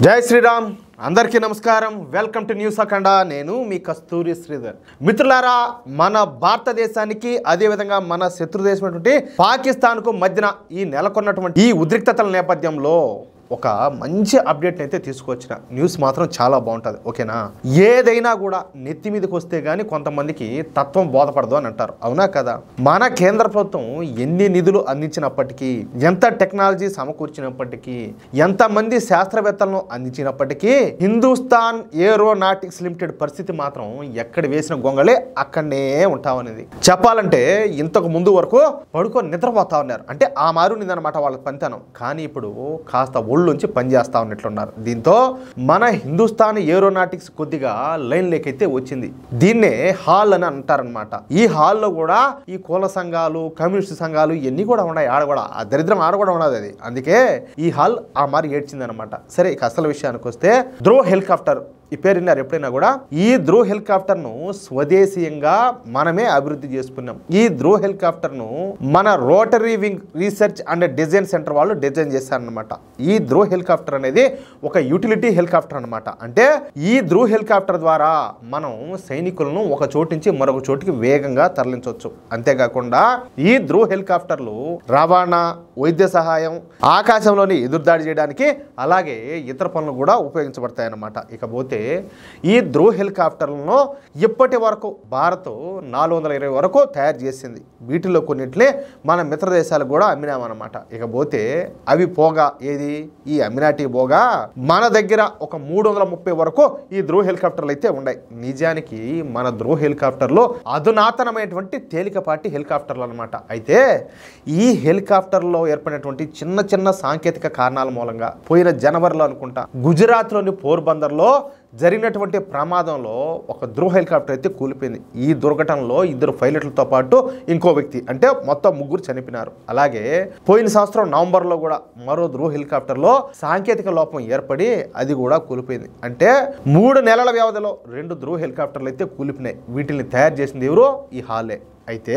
జై శ్రీరామ్ అందరికీ నమస్కారం వెల్కమ్ టు న్యూస్ అఖండ నేను మీ కస్తూరి శ్రీధర్ మిత్రులారా మన భారతదేశానికి అదే విధంగా మన శత్రు దేశమైనటువంటి పాకిస్తాన్కు మధ్యన ఈ నెలకొన్నటువంటి ఈ ఉద్రిక్తతల నేపథ్యంలో ఒక మంచి అప్డేట్ అయితే తీసుకొచ్చిన న్యూస్ మాత్రం చాలా బాగుంటుంది ఓకేనా ఏదైనా కూడా నెత్తి మీదకి వస్తే గానీ కొంతమందికి తత్వం బోధపడదు అని అంటారు అవునా కదా మన కేంద్ర ప్రభుత్వం ఎన్ని నిధులు అందించినప్పటికీ ఎంత టెక్నాలజీ సమకూర్చినప్పటికీ ఎంతమంది శాస్త్రవేత్తలను అందించినప్పటికీ హిందుస్థాన్ ఏరోనాటిక్స్ లిమిటెడ్ పరిస్థితి మాత్రం ఎక్కడ వేసిన గొంగళే అక్కడనే ఉంటామనేది చెప్పాలంటే ఇంతకు ముందు వరకు పడుకొని నిద్రపోతా ఉన్నారు అంటే ఆ మారునిదనమాట వాళ్ళ పనితనం కానీ ఇప్పుడు కాస్త ఒళ్ళుంచి పనిచేస్తా ఉన్నట్లున్నారు దీంతో మన హిందుస్థాన్ ఏరోనాటిక్స్ కొద్దిగా లైన్ లేకైతే వచ్చింది దీన్నే హాల్ అని అంటారనమాట ఈ హాల్లో కూడా ఈ కుల సంఘాలు కమ్యూనిస్ట్ సంఘాలు ఇవన్నీ కూడా ఉన్నాయి ఆడ కూడా ఆ దరిద్రం ఆడ కూడా ఉన్నది అది అందుకే ఈ హాల్ ఆ మారి ఏడ్చింది అనమాట సరే ఇక అసలు విషయానికి వస్తే ధ్రువ్ హెలికాప్టర్ ఈ పేరు విన్నారు ఎప్పుడైనా కూడా ఈ ధ్రువ్ హెలికాప్టర్ ను స్వదేశీయంగా మనమే అభివృద్ధి చేసుకున్నాం ఈ ధ్రువ్ హెలికాప్టర్ ను మన rotary wing research and design centre వాళ్ళు డిజైన్ చేశారనమాట ఈ ధ్రువ్ హెలికాప్టర్ అనేది ఒక యూటిలిటీ హెలికాప్టర్ అనమాట అంటే ఈ ధ్రువ్ హెలికాప్టర్ ద్వారా మనం సైనికులను ఒక చోటు నుంచి మరొక చోటుకి వేగంగా తరలించవచ్చు అంతేకాకుండా ఈ ధ్రువ్ హెలికాప్టర్లు రవాణా వైద్య సహాయం ఆకాశంలోని ఎదురుదాడి చేయడానికి అలాగే ఇతర పనులు కూడా ఉపయోగించబడతాయి అన్నమాట ఇకపోతే ఈ ధ్రువ్ హెలికాప్టర్లను ఇప్పటి వరకు భారత్ 420 వరకు తయారు చేసింది వీటిలో కొన్నింటినే మన మిత్ర దేశాలకు కూడా అమ్మినామన్నమాట ఇకపోతే అవి పోగా ఏది ఈ అమ్మినాటి పోగా మన దగ్గర ఒక 330 వరకు ఈ ధ్రువ్ హెలికాప్టర్లు అయితే ఉన్నాయి నిజానికి మన ధ్రువ్ హెలికాప్టర్లు అధునాతనమైనటువంటి తేలికపాటి హెలికాప్టర్లు అనమాట అయితే ఈ హెలికాప్టర్లో ఏర్పడినటువంటి చిన్న చిన్న సాంకేతిక కారణాల మూలంగా పోయిన జనవరిలో అనుకుంటా గుజరాత్లోని పోర్బందర్లో జరిగినటువంటి ప్రమాదంలో ఒక ధ్రువ్ హెలికాప్టర్ అయితే కూలిపోయింది ఈ దుర్ఘటనలో 2 పైలట్లతో పాటు ఇంకో వ్యక్తి అంటే మొత్తం 3 చనిపోయినారు అలాగే పోయిన సంవత్సరం నవంబర్లో కూడా మరో ధ్రువ్ హెలికాప్టర్లో సాంకేతిక లోపం ఏర్పడి అది కూడా కూలిపోయింది అంటే 3 నెలల వ్యవధిలో 2 ధ్రువ్ హెలికాప్టర్లు అయితే కూలిపోయినాయి వీటిని తయారు చేసింది ఎవరు ఈ హాలే అయితే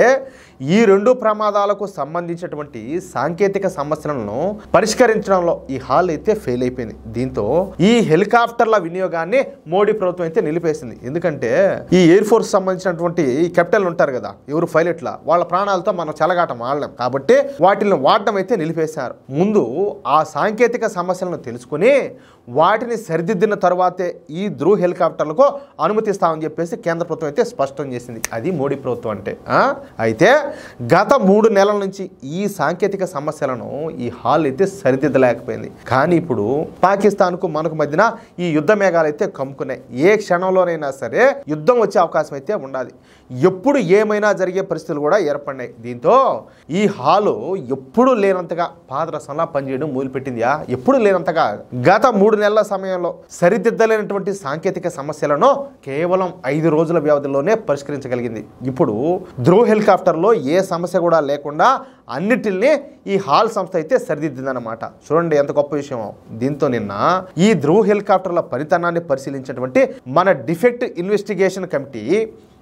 ఈ 2 ప్రమాదాలకు సంబంధించినటువంటి సాంకేతిక సమస్యలను పరిష్కరించడంలో ఈ హాల్ అయితే ఫెయిల్ అయిపోయింది దీంతో ఈ హెలికాప్టర్ల వినియోగాన్ని మోడీ ప్రభుత్వం అయితే నిలిపేసింది ఎందుకంటే ఈ ఎయిర్ ఫోర్స్ సంబంధించినటువంటి ఈ కెప్టెన్లు ఉంటారు కదా ఎవరు పైలట్ల వాళ్ళ ప్రాణాలతో మనం చెలగాటం ఆడలేం కాబట్టి వాటిని వాడడం అయితే నిలిపేశారు ముందు ఆ సాంకేతిక సమస్యలను తెలుసుకుని వాటిని సరిదిద్దిన తర్వాతే ఈ ధ్రువ్ హెలికాప్టర్లకు అనుమతిస్తామని చెప్పేసి కేంద్ర ప్రభుత్వం అయితే స్పష్టం చేసింది అది మోడీ ప్రభుత్వం అంటే అయితే గత 3 నెలల నుంచి ఈ సాంకేతిక సమస్యలను ఈ హాల్ అయితే సరిదిద్దలేకపోయింది కానీ ఇప్పుడు పాకిస్తాన్కు మనకు మధ్యన ఈ యుద్ధ మేఘాలు అయితే కమ్ముకున్నాయి ఏ క్షణంలోనైనా సరే యుద్ధం వచ్చే అవకాశం అయితే ఉండాలి ఎప్పుడు ఏమైనా జరిగే పరిస్థితులు కూడా ఏర్పడినాయి దీంతో ఈ హాలు ఎప్పుడు లేనంతగా పాదరసంలా పనిచేయడం మొదలుపెట్టిందియా ఎప్పుడు లేనంతగా గత 3 నెలల సమయంలో సరిదిద్దలేనటువంటి సాంకేతిక సమస్యలను కేవలం 5 రోజుల వ్యవధిలోనే పరిష్కరించగలిగింది ఇప్పుడు ధ్రువ్ హెలికాప్టర్లో ఏ సమస్య కూడా లేకుండా అన్నిటిని ఈ హాల్ సంస్థ అయితే సరిదిద్దిందన్నమాట చూడండి ఎంత గొప్ప విషయం దీంతో నిన్న ఈ ధ్రువ్ హెలికాప్టర్ల పనితనాన్ని పరిశీలించినటువంటి మన డిఫెక్ట్ ఇన్వెస్టిగేషన్ కమిటీ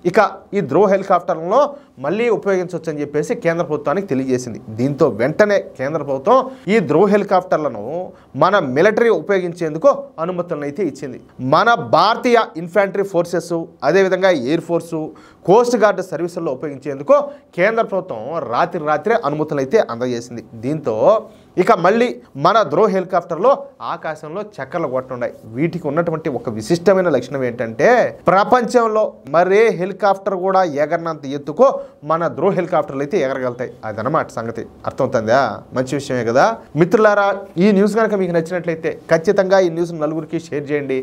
ఇక ఈ ధ్రువ్ హెలికాప్టర్లను మళ్ళీ ఉపయోగించవచ్చు అని చెప్పేసి కేంద్ర ప్రభుత్వానికి తెలియజేసింది దీంతో వెంటనే కేంద్ర ప్రభుత్వం ఈ ధ్రువ్ హెలికాప్టర్లను మన మిలిటరీ ఉపయోగించేందుకు అనుమతులను అయితే ఇచ్చింది మన భారతీయ ఇన్ఫాంట్రీ ఫోర్సెస్ అదేవిధంగా ఎయిర్ ఫోర్సు కోస్ట్ గార్డ్ సర్వీసుల్లో ఉపయోగించేందుకు కేంద్ర ప్రభుత్వం రాత్రే అనుమతులు అయితే అందజేసింది దీంతో ఇక మళ్ళీ మన ధ్రువ్ హెలికాప్టర్లో ఆకాశంలో చక్కర్లు కొట్టున్నాయి వీటికి ఉన్నటువంటి ఒక విశిష్టమైన లక్షణం ఏంటంటే ప్రపంచంలో మరే హెలికాప్టర్ కూడా ఎగరనంత ఎత్తుకో మన ధ్రువ్ హెలికాప్టర్లు అయితే ఎగరగలుగుతాయి అదనమాట సంగతి అర్థమవుతుందా మంచి విషయమే కదా మిత్రులారా ఈ న్యూస్ కనుక మీకు నచ్చినట్లయితే ఖచ్చితంగా ఈ న్యూస్ నలుగురికి షేర్ చేయండి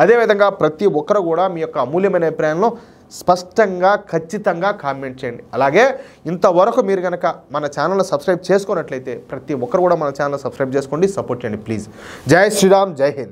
అదేవిధంగా ప్రతి ఒక్కరు కూడా మీ యొక్క అమూల్యమైన అభిప్రాయంలో స్పష్టంగా ఖచ్చితంగా కామెంట్ చేయండి అలాగే ఇంతవరకు మీరు కనుక మన ఛానల్ని సబ్స్క్రైబ్ చేసుకున్నట్లయితే ప్రతి ఒక్కరు కూడా మన ఛానల్ సబ్స్క్రైబ్ చేసుకోండి సపోర్ట్ చేయండి ప్లీజ్ జై శ్రీరామ్ జై హింద్